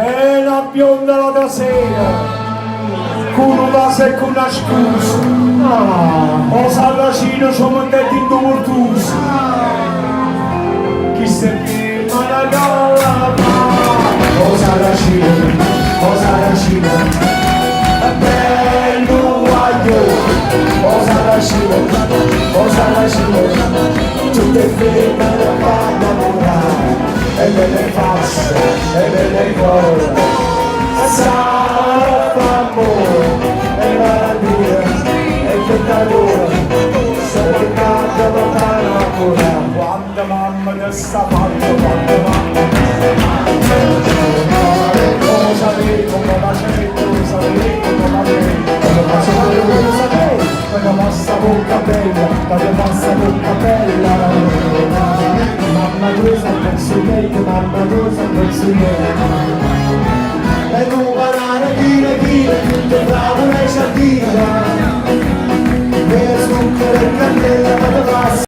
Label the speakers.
Speaker 1: E la bionda da sera con un vaso e con una scusa o sarracino ci mettete in dovutus chi se firma la galla o sarracino è bello guaglio o sarracino tutte firme da fanno morare e belle facce e belle cose sarà amore e malattia e peccatori se ti canta lontano ancora quando mamma ti sta fatto quando mamma cosa vedi come la c'è cosa vedi come la vedi come passa bocca bella come passa bocca bella mamma tu sei penso che mamma tu sei penso che